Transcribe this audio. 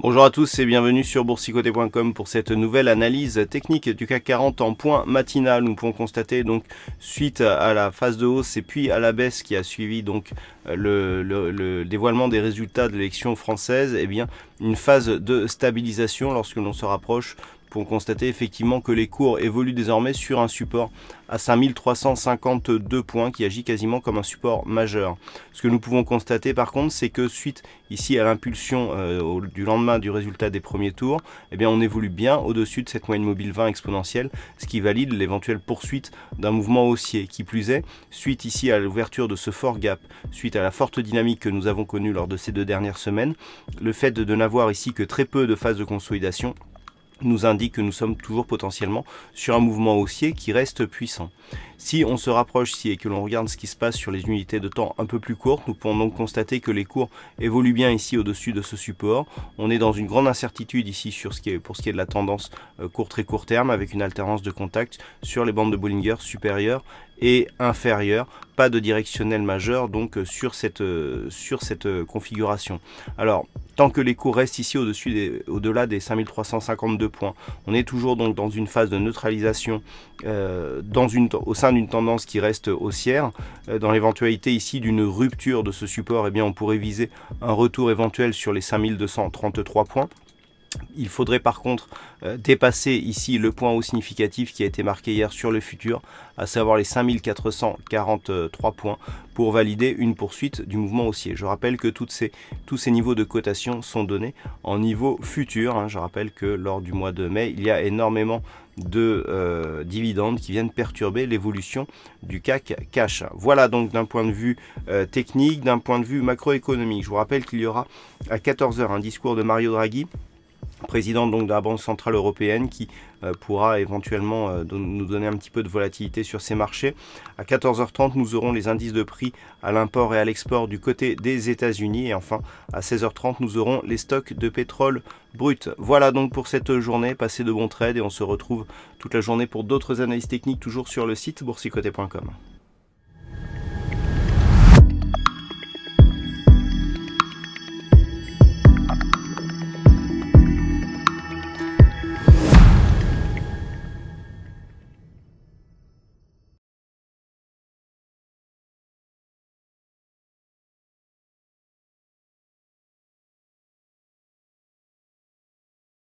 Bonjour à tous et bienvenue sur boursicoté.com pour cette nouvelle analyse technique du CAC 40 en point matinal. Nous pouvons constater donc suite à la phase de hausse et puis à la baisse qui a suivi donc le dévoilement des résultats de l'élection française, eh bien une phase de stabilisation lorsque l'on se rapproche. Pour constater effectivement que les cours évoluent désormais sur un support à 5352 points qui agit quasiment comme un support majeur. Ce que nous pouvons constater par contre, c'est que suite ici à l'impulsion du lendemain du résultat des premiers tours, eh bien on évolue bien au-dessus de cette moyenne mobile 20 exponentielle, ce qui valide l'éventuelle poursuite d'un mouvement haussier. Qui plus est, suite ici à l'ouverture de ce fort gap, suite à la forte dynamique que nous avons connue lors de ces 2 dernières semaines, le fait de n'avoir ici que très peu de phases de consolidation nous indique que nous sommes toujours potentiellement sur un mouvement haussier qui reste puissant. Si on se rapproche ici et que l'on regarde ce qui se passe sur les unités de temps un peu plus courtes, nous pouvons donc constater que les cours évoluent bien ici au-dessus de ce support. On est dans une grande incertitude ici pour ce qui est de la tendance très court terme, avec une alternance de contact sur les bandes de Bollinger supérieures et inférieures. Pas de directionnel majeur donc sur cette configuration. Alors, tant que les cours restent ici au-delà des 5352 points, on est toujours donc dans une phase de neutralisation au sein d'une tendance qui reste haussière. Dans l'éventualité ici d'une rupture de ce support, eh bien on pourrait viser un retour éventuel sur les 5233 points. Il faudrait par contre dépasser ici le point haut significatif qui a été marqué hier sur le futur, à savoir les 5443 points pour valider une poursuite du mouvement haussier. Je rappelle que tous ces niveaux de cotation sont donnés en niveau futur. Je rappelle que lors du mois de mai, il y a énormément de dividendes qui viennent perturber l'évolution du CAC cash. Voilà donc d'un point de vue technique, d'un point de vue macroéconomique. Je vous rappelle qu'il y aura à 14 h un discours de Mario Draghi, président donc de la Banque Centrale Européenne, qui pourra éventuellement nous donner un petit peu de volatilité sur ces marchés. À 14 h 30, nous aurons les indices de prix à l'import et à l'export du côté des États-Unis. Et enfin, à 16 h 30, nous aurons les stocks de pétrole brut. Voilà donc pour cette journée. Passez de bons trades et on se retrouve toute la journée pour d'autres analyses techniques, toujours sur le site boursicoté.com.